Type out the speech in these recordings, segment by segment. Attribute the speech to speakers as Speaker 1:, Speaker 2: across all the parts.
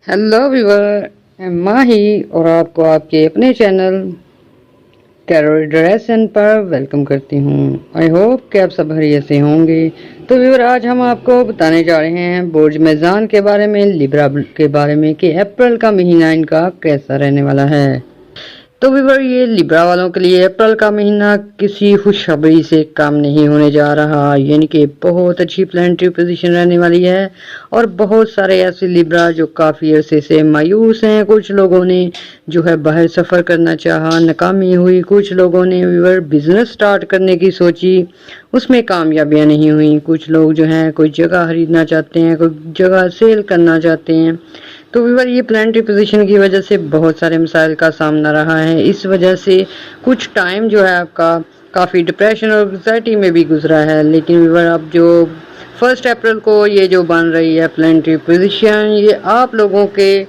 Speaker 1: Hello viewer, मैं माही और आपको आपके अपने चैनल टैरो ड्रेसन पर वेलकम करती हूँ। आई होप कि आप सब खैरियत से होंगे। तो व्यूवर, आज हम आपको बताने जा रहे हैं बुर्ज मेज़ान के बारे में, लिब्रा के बारे में कि अप्रैल का महीना इनका कैसा रहने वाला है। तो व्यूवर, ये लिब्रा वालों के लिए अप्रैल का महीना किसी खुशखबरी से कम नहीं होने जा रहा, यानी कि बहुत अच्छी प्लानिटरी पोजीशन रहने वाली है। और बहुत सारे ऐसे लिब्रा जो काफ़ी अरसे से मायूस हैं। कुछ लोगों ने जो है बाहर सफ़र करना चाहा, नाकामी हुई। कुछ लोगों ने व्यूवर बिजनेस स्टार्ट करने की सोची, उसमें कामयाबियां नहीं हुई। कुछ लोग जो हैं कोई जगह खरीदना चाहते हैं, कोई जगह सेल करना चाहते हैं। तो व्यूवर, ये प्लानिटरी पोजीशन की वजह से बहुत सारे मसाइल का सामना रहा है। इस वजह से कुछ टाइम जो है आपका काफ़ी डिप्रेशन और एंग्जाइटी में भी गुजरा है। लेकिन व्यूवर, अब जो 1 अप्रैल को ये जो बन रही है प्लानिटरी पोजीशन, ये आप लोगों के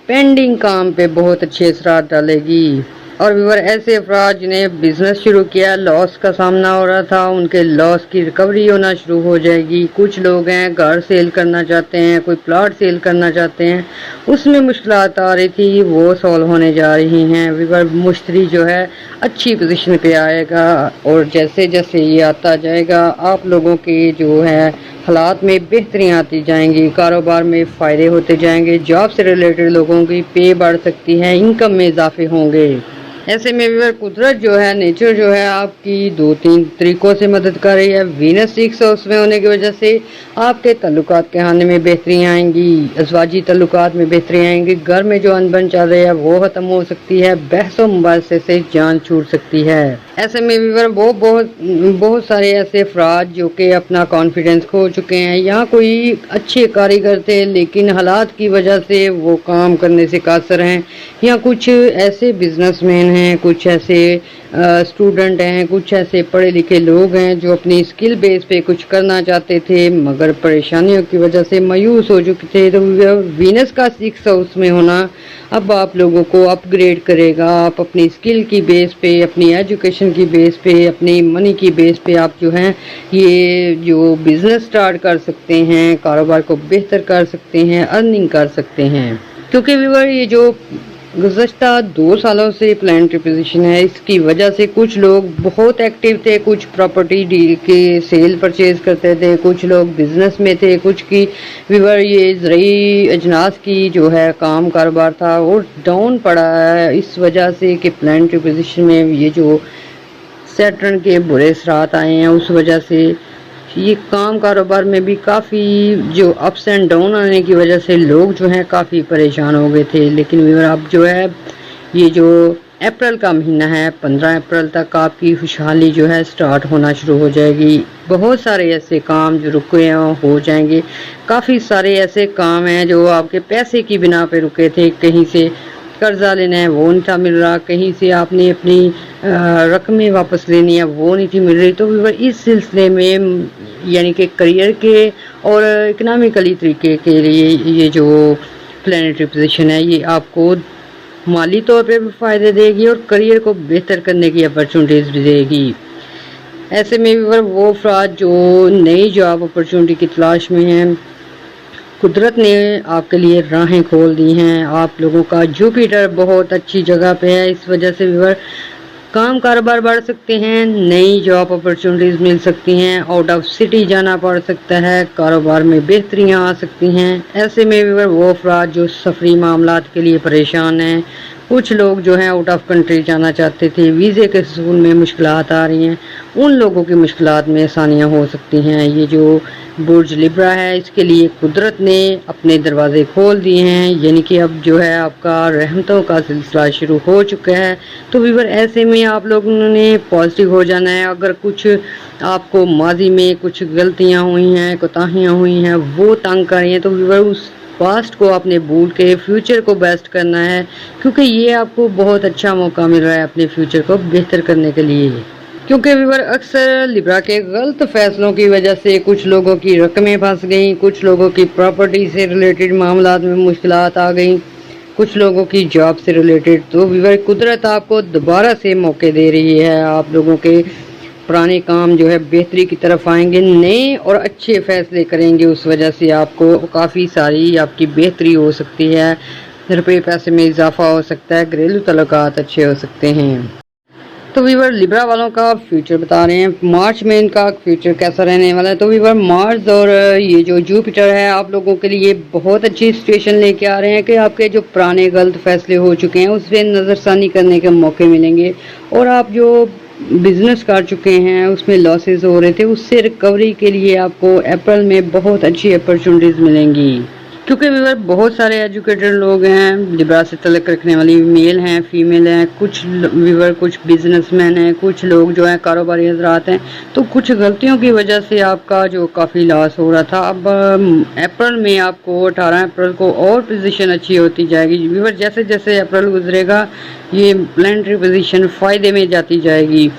Speaker 1: पेंडिंग काम पे बहुत अच्छे असरात डालेगी। और व्यूवर, ऐसे अफराद जिन्हें बिजनेस शुरू किया, लॉस का सामना हो रहा था, उनके लॉस की रिकवरी होना शुरू हो जाएगी। कुछ लोग हैं घर सेल करना चाहते हैं, कोई प्लॉट सेल करना चाहते हैं, उसमें मुश्किलात आ रही थी, वो सॉल्व होने जा रही हैं। व्यूवर, मुश्तरी जो है अच्छी पोजीशन पे आएगा और जैसे जैसे ये आता जाएगा आप लोगों के जो है हालात में बेहतरी आती जाएंगी, कारोबार में फ़ायदे होते जाएंगे, जॉब से रिलेटेड लोगों की पे बढ़ सकती है, इनकम में इजाफे होंगे। ऐसे में व्यूअर, कुदरत जो है, नेचर जो है आपकी 2-3 तरीकों से मदद कर रही है। वीनस 6 हाउस में होने की वजह से आपके तल्लुकात के आने में बेहतरी आएंगी, अज़वाजी तल्लुकात में बेहतरी आएंगी। घर में जो अनबन चल रही है वो ख़त्म हो सकती है, बहसों मुबाहसे से जान छूट सकती है। ऐसे में व्यूअर, वो बहुत सारे ऐसे अफराद जो कि अपना कॉन्फिडेंस खो चुके हैं, यहाँ कोई अच्छे कारीगर थे लेकिन हालात की वजह से वो काम करने से कासर हैं। या कुछ ऐसे बिजनेसमैन हैं, कुछ ऐसे स्टूडेंट हैं, कुछ ऐसे पढ़े लिखे लोग हैं जो अपनी स्किल बेस पे कुछ करना चाहते थे मगर परेशानियों की वजह से मायूस हो चुके थे। तो वीनस का 6 हाउस में होना अब आप लोगों को अपग्रेड करेगा। आप अपनी स्किल की बेस पे, अपनी एजुकेशन की बेस पे, अपनी मनी की बेस पे आप जो हैं ये जो बिज़नेस स्टार्ट कर सकते हैं, कारोबार को बेहतर कर सकते हैं, अर्निंग कर सकते हैं। क्योंकि व्यूअर, ये जो गुज़श्ता 2 सालों से प्लानिटरी पोजीशन है, इसकी वजह से कुछ लोग बहुत एक्टिव थे, कुछ प्रॉपर्टी डील के सेल परचेज करते थे, कुछ लोग बिजनेस में थे, कुछ की व्यूअर ये ज़रूरी अजनास की जो है काम कारोबार था और डाउन पड़ा है। इस वजह से कि प्लानिटरी पोजीशन में ये जो सैटर्न के बुरे असरात आए हैं, उस वजह से ये काम कारोबार में भी काफ़ी जो अप्स एंड डाउन आने की वजह से लोग जो हैं काफ़ी परेशान हो गए थे। लेकिन व्यूअर, अब जो है ये जो अप्रैल का महीना है, 15 अप्रैल तक आपकी खुशहाली जो है स्टार्ट होना शुरू हो जाएगी। बहुत सारे ऐसे काम जो रुके हैं हो जाएंगे। काफ़ी सारे ऐसे काम हैं जो आपके पैसे की बिना पे रुके थे, कहीं से कर्जा लेना है वो नहीं था मिल रहा, कहीं से आपने अपनी रकमें वापस लेनी है वो नहीं थी मिल रही। तो व्यूअर, इस सिलसिले में यानी कि करियर के और इकनॉमिकली तरीके के लिए ये जो प्लानिटरी पोजीशन है ये आपको माली तौर पे भी फ़ायदे देगी और करियर को बेहतर करने की अपॉर्चुनिटीज़ भी देगी। ऐसे में व्यूअर, वो अफराद जो नई जॉब अपॉर्चुनिटी की तलाश में हैं, कुदरत ने आपके लिए राहें खोल दी हैं। आप लोगों का जुपिटर बहुत अच्छी जगह पे है, इस वजह से व्यूअर काम कारोबार बढ़ सकते हैं, नई जॉब अपॉर्चुनिटीज़ मिल सकती हैं, आउट ऑफ सिटी जाना पड़ सकता है, कारोबार में बेहतरियां आ सकती हैं। ऐसे में व्यूअर, वो अफराद जो सफरी मामलात के लिए परेशान हैं, कुछ लोग जो हैं आउट ऑफ कंट्री जाना चाहते थे, वीज़े के सूल में मुश्किलात आ रही हैं, उन लोगों की मुश्किलात में आसानियाँ हो सकती हैं। ये जो बुर्ज लिब्रा है, इसके लिए कुदरत ने अपने दरवाजे खोल दिए हैं, यानी कि अब जो है आपका रहमतों का सिलसिला शुरू हो चुका है। तो व्यूअर, ऐसे में आप लोगों ने पॉजिटिव हो जाना है। अगर कुछ आपको माजी में कुछ गलतियां हुई हैं, कोताहियां हुई हैं, वो तंग कर रही हैं, तो व्यूअर उस पास्ट को आपने भूल के फ्यूचर को बेस्ट करना है, क्योंकि ये आपको बहुत अच्छा मौका मिल रहा है अपने फ्यूचर को बेहतर करने के लिए। क्योंकि व्यूअर, अक्सर लिब्रा के गलत फैसलों की वजह से कुछ लोगों की रकमें फंस गई, कुछ लोगों की प्रॉपर्टी से रिलेटेड मामलात में मुश्किलात आ गई, कुछ लोगों की जॉब से रिलेटेड। तो व्यूअर, कुदरत आपको दोबारा से मौके दे रही है आप लोगों के पुराने काम जो है बेहतरी की तरफ आएंगे, नए और अच्छे फैसले करेंगे। उस वजह से आपको काफ़ी सारी आपकी बेहतरी हो सकती है, रुपये पैसे में इजाफा हो सकता है, घरेलू तल्लुकात अच्छे हो सकते हैं। तो वीवर लिब्रा वालों का फ्यूचर बता रहे हैं, मार्च में इनका फ्यूचर कैसा रहने वाला है। तो वीवर मार्स और ये जो जुपिटर है आप लोगों के लिए बहुत अच्छी सिचुएशन लेके आ रहे हैं कि आपके जो पुराने गलत फैसले हो चुके हैं उस पर नज़रसानी करने के मौके मिलेंगे, और आप जो बिजनेस कर चुके हैं उसमें लॉसेस हो रहे थे उससे रिकवरी के लिए आपको अप्रैल में बहुत अच्छी अपॉर्चुनिटीज़ मिलेंगी। क्योंकि वीवर बहुत सारे एजुकेटेड लोग हैं, लिब्रा से तल्लुक़ रखने वाली मेल हैं, फीमेल हैं, कुछ वीवर कुछ बिजनेसमैन हैं, कुछ लोग जो हैं कारोबारी हजरात हैं। तो कुछ गलतियों की वजह से आपका जो काफ़ी लॉस हो रहा था, अब अप्रैल में आपको 18 अप्रैल को और पोजीशन अच्छी होती जाएगी। वीवर जैसे जैसे अप्रैल गुजरेगा ये प्लैनेटरी पोजीशन फ़ायदे में जाती जाएगी।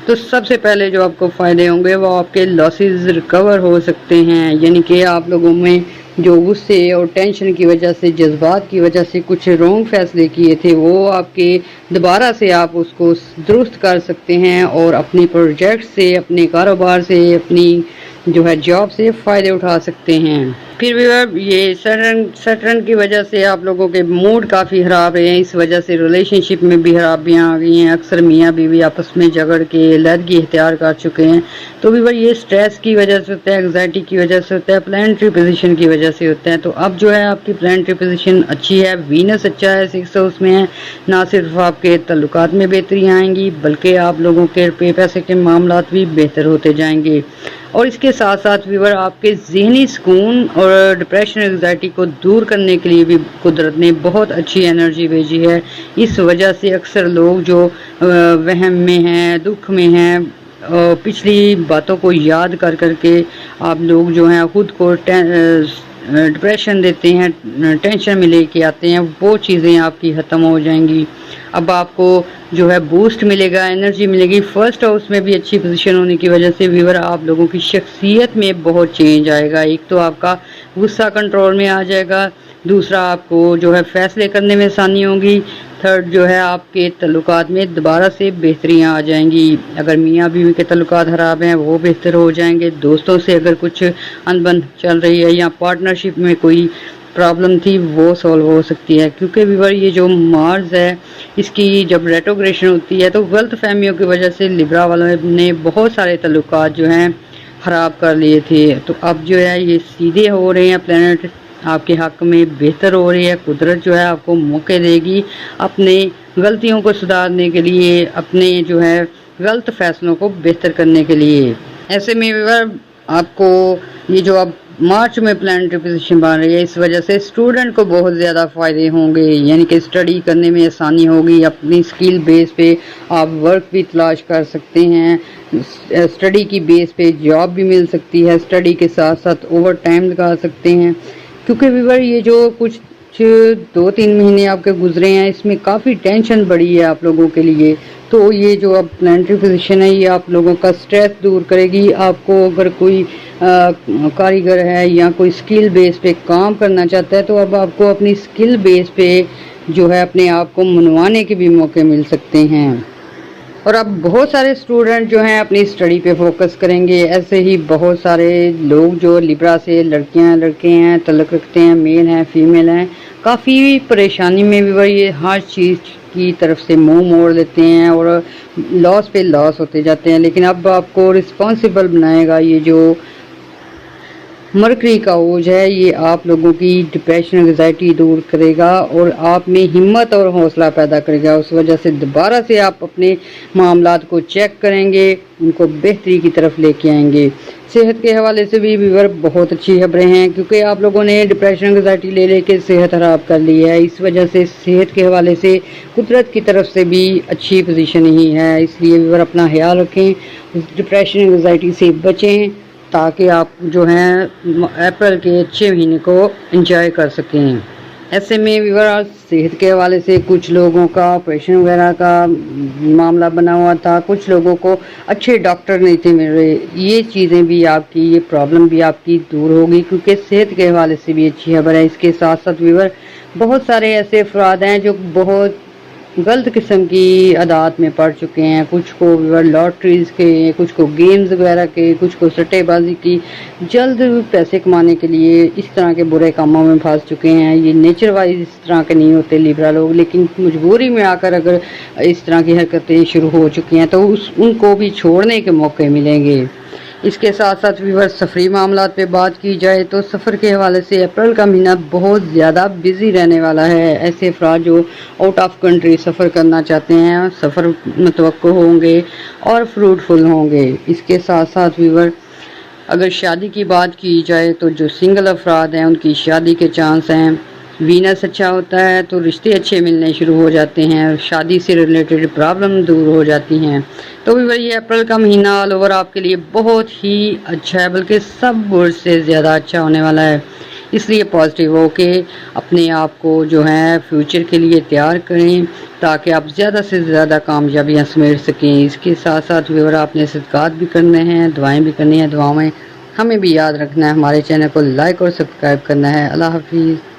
Speaker 1: तो सबसे पहले जो आपको फ़ायदे होंगे वो आपके लॉसेस रिकवर हो सकते हैं, यानी कि आप लोगों में जो गुस्से और टेंशन की वजह से, जज्बात की वजह से कुछ रॉन्ग फैसले किए थे वो आपके दोबारा से आप उसको दुरुस्त कर सकते हैं और अपनी प्रोजेक्ट से, अपने कारोबार से, अपनी जो है जॉब से फ़ायदे उठा सकते हैं। फिर भी ये सैटर्न की वजह से आप लोगों के मूड काफ़ी ख़राब रहे हैं, इस वजह से रिलेशनशिप में भी खराबियाँ आ गई हैं। अक्सर मियाँ बीवी आपस में झगड़ के अलहदगी इख्तियार कर चुके हैं। तो भी ये स्ट्रेस की वजह से होता है, एंग्जाइटी की वजह से होता है, प्लैनेटरी पोजीशन की वजह से होता है। तो अब जो है आपकी प्लैनेटरी पोजीशन अच्छी है, वीनस अच्छा है, 6 हाउस में है। ना सिर्फ आपके तल्लुकात में बेहतरी आएंगी बल्कि आप लोगों के पैसे के मामलात भी बेहतर होते जाएंगे। और इसके साथ साथ वीवर आपके ज़हनी सुकून और डिप्रेशन एंग्जाइटी को दूर करने के लिए भी कुदरत ने बहुत अच्छी एनर्जी भेजी है। इस वजह से अक्सर लोग जो वहम में हैं, दुख में हैं, पिछली बातों को याद कर करके आप लोग जो हैं खुद को डिप्रेशन देते हैं, टेंशन में लेके आते हैं, वो चीज़ें आपकी ख़त्म हो जाएंगी। अब आपको जो है बूस्ट मिलेगा, एनर्जी मिलेगी। फर्स्ट हाउस में भी अच्छी पोजीशन होने की वजह से व्यूअर आप लोगों की शख्सियत में बहुत चेंज आएगा। एक तो आपका गुस्सा कंट्रोल में आ जाएगा, दूसरा आपको जो है फैसले करने में आसानी होगी, थर्ड जो है आपके तल्लुकात में दोबारा से बेहतरियाँ आ जाएंगी। अगर मियाँ बीवी के तल्लुकात ख़राब हैं वो बेहतर हो जाएंगे। दोस्तों से अगर कुछ अनबन चल रही है या पार्टनरशिप में कोई प्रॉब्लम थी वो सॉल्व हो सकती है। क्योंकि व्यूअर ये जो मार्स है इसकी जब रेट्रोग्रेशन होती है तो गलत फहमियों की वजह से लिब्रा वालों ने बहुत सारे तल्लुकात जो हैं ख़राब कर लिए थे। तो अब जो है ये सीधे हो रहे हैं, प्लैनेट आपके हक़ में बेहतर हो रही है। कुदरत जो है आपको मौके देगी अपने गलतियों को सुधारने के लिए, अपने जो है गलत फैसलों को बेहतर करने के लिए। ऐसे में व्यूअर आपको ये जो अब मार्च में प्लैनेटरी पोजीशन बन रही है इस वजह से स्टूडेंट को बहुत ज़्यादा फ़ायदे होंगे, यानी कि स्टडी करने में आसानी होगी। अपनी स्किल बेस पे आप वर्क भी तलाश कर सकते हैं, स्टडी की बेस पे जॉब भी मिल सकती है, स्टडी के साथ साथ ओवर टाइम लगा सकते हैं। क्योंकि व्यूअर ये जो कुछ 2-3 महीने आपके गुजरे हैं इसमें काफ़ी टेंशन बढ़ी है आप लोगों के लिए। तो ये जो अब प्लैनेटरी पोजीशन है ये आप लोगों का स्ट्रेस दूर करेगी। आपको अगर कोई कारीगर है या कोई स्किल बेस पे काम करना चाहता है तो अब आपको अपनी स्किल बेस पे जो है अपने आप को मनवाने के भी मौके मिल सकते हैं। और अब बहुत सारे स्टूडेंट जो हैं अपनी स्टडी पे फोकस करेंगे। ऐसे ही बहुत सारे लोग जो लिब्रा से लड़कियां लड़के हैं तल्लुक़ रखते हैं, मेल हैं फीमेल हैं, काफ़ी परेशानी में भी ये हर चीज़ की तरफ से मुंह मोड़ लेते हैं और लॉस पे लॉस होते जाते हैं। लेकिन अब आपको रिस्पॉन्सिबल बनाएगा ये जो मरकरी का ओज है, ये आप लोगों की डिप्रेशन एंग्जाइटी दूर करेगा और आप में हिम्मत और हौसला पैदा करेगा। उस वजह से दोबारा से आप अपने मामलात को चेक करेंगे, उनको बेहतरी की तरफ लेके आएंगे। सेहत के हवाले से भी व्यूअर बहुत अच्छी खबरें हैं, क्योंकि आप लोगों ने डिप्रेशन एंग्जाइटी ले लेके सेहत खराब कर ली है। इस वजह से सेहत के हवाले से कुदरत की तरफ से भी अच्छी पोजीशन ही है। इसलिए व्यूअर अपना ख्याल रखें, डिप्रेशन एंग्जाइटी से बचें ताकि आप जो हैं अप्रैल के अच्छे महीने को एंजॉय कर सकें। ऐसे में व्यूअर सेहत के हवाले से कुछ लोगों का ऑपरेशन वगैरह का मामला बना हुआ था, कुछ लोगों को अच्छे डॉक्टर नहीं थे मिल रहे। ये चीज़ें भी आपकी, ये प्रॉब्लम भी आपकी दूर होगी, क्योंकि सेहत के हवाले से भी अच्छी खबर है। इसके साथ साथ व्यूअर बहुत सारे ऐसे अफराद हैं जो बहुत غلط قسم کی عادات میں پڑ چکے ہیں، کچھ کو لاٹریز کے، کچھ کو گیمز وغیرہ کے، کچھ کو سٹے بازی کی، جلد پیسے کمانے کے لیے اس طرح کے برے کاموں میں پھنس چکے ہیں۔ یہ نیچر وائز اس طرح کے نہیں ہوتے لیبرا لوگ، لیکن مجبوری میں آ کر اگر اس طرح کی حرکتیں شروع ہو چکی ہیں تو ان کو بھی چھوڑنے کے موقع ملیں گے۔ اس کے ساتھ ساتھ ویورز سفری معاملات پہ بات کی جائے تو سفر کے حوالے سے اپریل کا مہینہ بہت زیادہ بزی رہنے والا ہے۔ ایسے افراد جو آؤٹ آف کنٹری سفر کرنا چاہتے ہیں، سفر متوقع ہوں گے اور فروٹفل ہوں گے۔ اس کے ساتھ ساتھ ویور اگر شادی کی بات کی جائے تو جو سنگل افراد ہیں ان کی شادی کے چانس ہیں۔ وینس اچھا ہوتا ہے تو رشتے اچھے ملنے شروع ہو جاتے ہیں، شادی سے ریلیٹڈ پرابلم دور ہو جاتی ہیں۔ تو بھی یہ اپریل کا مہینہ آل اوور آپ کے لیے بہت ہی اچھا ہے، بلکہ سب برج سے زیادہ اچھا ہونے والا ہے۔ اس لیے پازیٹیو ہو کے اپنے آپ کو جو ہے فیوچر کے لیے تیار کریں تاکہ آپ زیادہ سے زیادہ کامیابیاں سمیٹ سکیں۔ اس کے ساتھ ساتھ ویور آپ نے صدقات بھی کرنے ہیں، دعائیں بھی کرنی ہیں۔ دعاؤں میں ہمیں بھی یاد رکھنا ہے، ہمارے چینل کو لائک اور سبسکرائب کرنا ہے۔ اللہ حافظ۔